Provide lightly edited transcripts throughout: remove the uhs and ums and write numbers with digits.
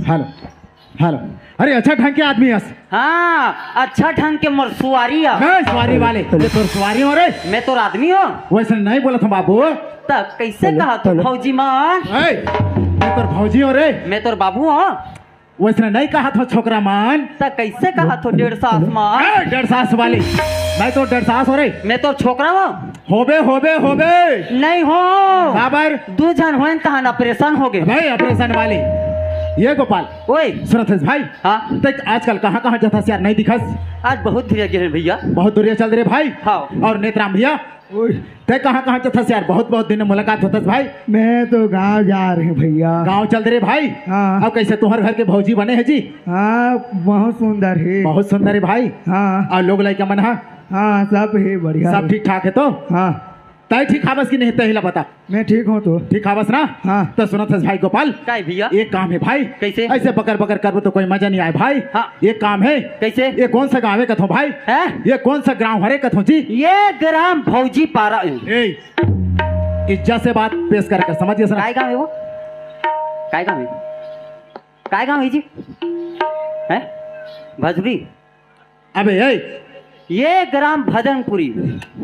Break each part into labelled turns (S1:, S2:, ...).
S1: Hello hello. अरे अच्छा ढंग के आदमी हस।
S2: हाँ अच्छा ढंग के मोर सुवारी है।
S1: मैं सवारी वाले ये तोर सवारी हो रे।
S2: मैं तो आदमी हूँ।
S1: वैसे नहीं बोला था बाबू।
S2: तब कैसे कहा तू भौजी माँ?
S1: मैं तोर भौजी हो रे।
S2: मैं तो बाबू हूँ।
S1: वैसे नहीं कहा था छोकरा मान।
S2: तब कैसे कहा तो 1.5 सास माँ?
S1: 1.5 सास वाली। मैं तो 1.5 सास हो रे।
S2: मैं तो छोकरा हूँ।
S1: होबे होबे होबे
S2: नहीं हो
S1: बाबर।
S2: 2 जन हो तहन ऑपरेशन हो गए
S1: भाई ऑपरेशन वाली। ये गोपाल
S2: ओए
S1: सुनत है भाई।
S2: हाँ
S1: देख आजकल कहाँ कहाँ जाता यार नहीं दिखस।
S2: आज बहुत धीरे गिरे भैया।
S1: बहुत दूरिया चल रहे भाई।
S2: हाँ
S1: और नेत्राम भैया ते कहाँ कहाँ जाता यार बहुत बहुत दिन में मुलाकात होता भाई।
S3: मैं तो गांव जा रहे हैं भैया।
S1: गांव चल रहे भाई।
S3: हाँ।
S1: अब कैसे तुम्हारे घर के भौजी बने हैं जी?
S3: हाँ बहुत सुंदर है।
S1: बहुत सुंदर है भाई।
S3: हाँ
S1: और लोग लाइक मन है
S3: हाँ सब है बढ़िया।
S1: सब ठीक ठाक है तो?
S3: हाँ
S1: तय ठीक खाबस की नहीं तहिला बता।
S3: मैं ठीक हूँ तो।
S1: ठीक खाबस ना?
S3: हाँ।
S1: तो सुनत है भाई गोपाल।
S2: क्या है भैया?
S1: एक काम है भाई।
S2: कैसे?
S1: ऐसे बकर बकर कर तो कोई मजा नहीं आए भाई।
S2: हाँ।
S1: एक काम है।
S2: कैसे?
S1: ये कौन सा गाँव है कथो भाई?
S2: है
S1: ये कौन सा गाँव हरे कथो जी?
S2: ये ग्राम भौजी पारा।
S1: ए इज्जत से बात पेश कर समझ गए सर?
S2: काय गाँव है वो? काय गाँव है? काय गाँव है जी? है भजरी।
S1: अबे ए
S2: ये ग्राम भजनपुरी।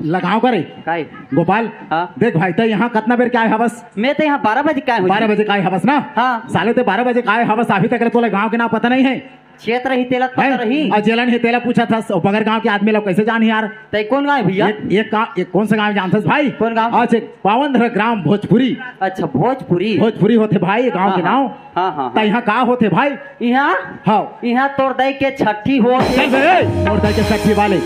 S1: लगाओ करे
S2: काय
S1: गोपाल।
S2: हाँ।
S1: देख भाई तो यहाँ कितना बेर क्या है हवस?
S2: मैं तो यहाँ 12 बजे काय
S1: 12 बजे का है हवस ना?
S2: हाँ।
S1: साले तो 12 बजे का है हवस अभी तक तो गाँव के नाम पता नहीं है।
S2: क्षेत्र ही तेलत पता रही।
S1: और जेलन ही तेला पूछा था बगर गांव के आदमी लोग कैसे जान यार?
S2: तय कौन गाँव है भैया?
S1: एक कौन सा गांव जानते भाई?
S2: कौन गाँव?
S1: आज एक पावनधर ग्राम भोजपुरी।
S2: अच्छा भोजपुरी।
S1: भोजपुरी होते भाई ये गांव के नाम।
S2: हाँ हाँ
S1: तो यहाँ का होते भाई?
S2: यहाँ
S1: हाँ
S2: यहाँ तोड़ दई के छठी हो
S1: और के सच्ची वाले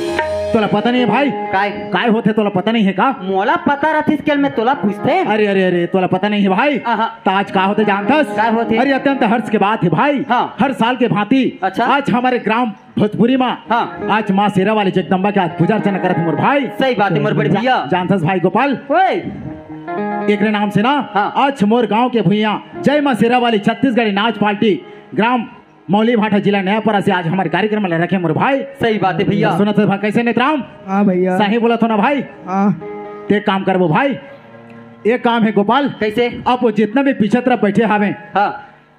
S1: तोला पता नहीं है भाई?
S2: काय
S1: काय होते तोला पता नहीं है का?
S2: मोला पता रहती इसके में तोला पूछते।
S1: अरे अरे अरे तोला पता नहीं है भाई?
S2: आहा।
S1: तो आज का होते जानथस?
S2: काय होते?
S1: अरे अत्यंत हर्ष के बात है भाई।
S2: हाँ।
S1: हर साल के भांति
S2: अच्छा।
S1: आज हमारे ग्राम भोजपुरी में
S2: हाँ।
S1: आज माँ शेरा वाली जगदम्बा के आज पूजा अर्चना करत है मोर भाई।
S2: सही बात है मोर बड़ी भैया।
S1: जानथस भाई गोपाल?
S2: ओए
S1: एक नाम से ना।
S2: हाँ।
S1: आज मोर गांव के भुइया जय माँ शेरा वाली छत्तीसगढ़ी नाच पार्टी ग्राम मौली भाटा जिला नयापरा से आज हमारे कार्यक्रम में रखे मोर भाई।
S2: सही बात है भैया।
S1: सुनत है भाई कैसे नेत्राम?
S3: हाँ भैया।
S1: सही बोला तो ना भाई?
S3: हाँ
S1: ते काम करबो भाई। एक काम है गोपाल।
S2: कैसे?
S1: अब वो जितना भी पीछे तरफ बैठे हावे
S2: हाँ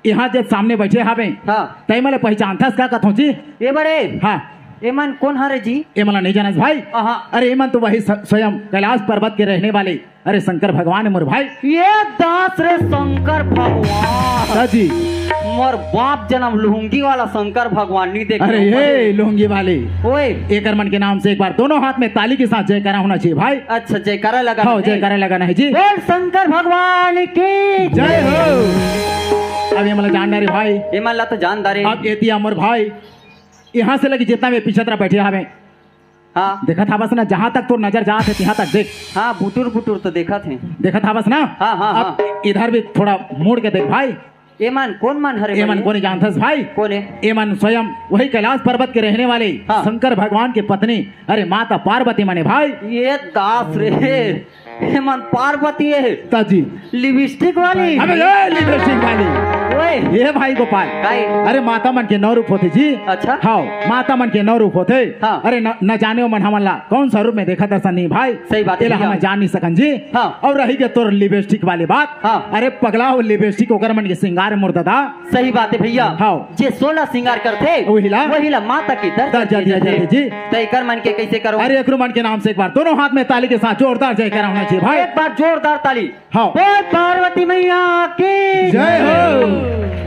S1: यहाँ जब सामने बैठे हावे
S2: हाँ
S1: तय मला पहचानथस का कथो जी?
S2: ये बड़े
S1: हाँ
S2: एमन कौन हरे जी?
S1: ये मला नहीं जानस भाई।
S2: हाँ।
S1: अरे एमन तो वही स्वयं कैलाश पर्वत के रहने वाले अरे शंकर भगवान है मोर भाई।
S2: ये दास रे शंकर भगवान।
S1: जी
S2: मोर बाप जन्म लुंगी वाला शंकर भगवान नहीं देखे।
S1: अरे ये लुंगी वाले
S2: ओए
S1: एक मन के नाम से एक बार दोनों हाथ में ताली के साथ जयकारा होना चाहिए भाई।
S2: अच्छा जयकारा लगा।
S1: हाँ जयकारा लगाना है जी।
S2: बोल शंकर भगवान की
S1: जय हो। अब ये मला जानना रे भाई।
S2: ये मान ला तो जानदार है।
S1: अब एती अमर भाई यहाँ से लगी जितना भी पीछे तरफ बैठे हमें
S2: हाँ
S1: देखा था बस ना जहाँ तक तो नजर जाते यहाँ तक देख।
S2: हाँ बुटुर बुटुर तो देखा थे।
S1: देखा था बस ना।
S2: हाँ, हाँ,
S1: अब इधर भी थोड़ा मोड़ के देख भाई।
S2: एमन कौन मान हरे?
S1: एमन को नहीं जानथस भाई?
S2: कौन है?
S1: एमन स्वयं वही कैलाश पर्वत के रहने वाले
S2: हाँ।
S1: शंकर भगवान की पत्नी अरे माता पार्वती माने भाई।
S2: ये दास रे एमन पार्वती है
S1: ताजी
S2: लिपस्टिक वाली।
S1: अबे ये लिपस्टिक वाली
S2: ओए
S1: ये भाई गोपाल।
S2: काय?
S1: अरे माता मन के 9 रूप होते जी।
S2: अच्छा।
S1: हाँ माता मन के 9 रूप होते।
S2: हाँ।
S1: अरे न जाने हो मन हमला कौन सा रूप में देखा था नहीं भाई।
S2: सही बात है
S1: एला
S2: भैया।
S1: हम जान नहीं सकन जी।
S2: हाँ।
S1: और रही के तोर लिपस्टिक वाली बात।
S2: हाँ।
S1: अरे पगला हो लिपस्टिक ओकर मन के सिंगार मोर दादा।
S2: सही बात है भैया।
S1: हाँ।
S2: जे 16 श्रृंगार करते
S1: वहीला
S2: माता की
S1: दर्जा दिया जाते जी।
S2: तय कर मन के कैसे करो?
S1: अरे एक मन के नाम से एक बार दोनों हाथ में ताली के साथ जोरदार जयकारा होना चाहिए भाई।
S2: एक बार जोरदार ताली।
S1: हाँ।
S2: बोल पार्वती मैया की
S1: जय हो।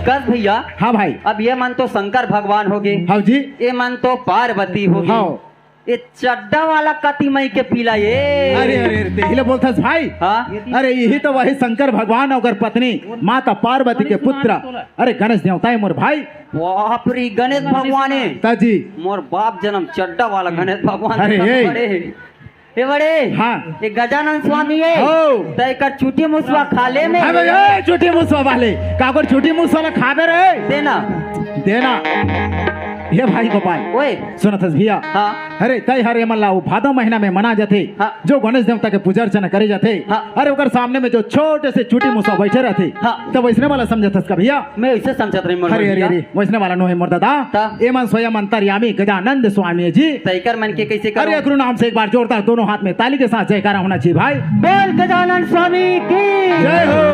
S2: कर भैया।
S1: हाँ भाई।
S2: अब ये मन तो शंकर भगवान हो गए।
S1: हाँ जी।
S2: ये मन तो पार्वती हो गई।
S1: हाँ।
S2: ये चड्डा वाला कति मई के पीला ये।
S1: अरे अरे तेहिले बोलथस भाई।
S2: हाँ
S1: अरे यही तो वही शंकर भगवान और पत्नी माता पार्वती के पुत्र अरे गणेश देवता है मोर भाई।
S2: बाप रे गणेश भगवान है।
S1: ताजी
S2: मोर बाप जन्म चड्डा वाला गणेश भगवान।
S1: अरे
S2: ये बड़े
S1: हाँ।
S2: ये गजानन स्वामी है।
S1: हो।
S2: तय कर छुट्टी मुसवा खाले में।
S1: अबे ये छोटी मुसवा वाले काकर छोटी मुसवा ना खाबे रे
S2: देना
S1: देना। ये भाई गोपाल
S2: ओए
S1: सुनथस भैया।
S2: हाँ
S1: अरे तय हरे मल्ला वो भादो महीना में मना जाते।
S2: हाँ।
S1: जो गणेश देवता के पूजा अर्चना करे जाते।
S2: हाँ।
S1: अरे ओकर सामने में जो छोटे से छोटी मुसवा बैठे रहते।
S2: हाँ।
S1: तो वैसने वाला समझथस का भैया?
S2: मैं इसे समझत रही मोर
S1: अरे अरे
S2: भैया।
S1: अरे वैसने वाला नो है मोर दादा।
S2: ता?
S1: एमन स्वयं अंतर्यामी गजानंद स्वामी जी।
S2: तय कर मन के कैसे करो?
S1: अरे गुरु नाम से एक बार जोरदार दोनों हाथ में ताली के साथ जयकारा होना चाहिए भाई।
S2: बोल गजानन स्वामी की
S1: जय हो।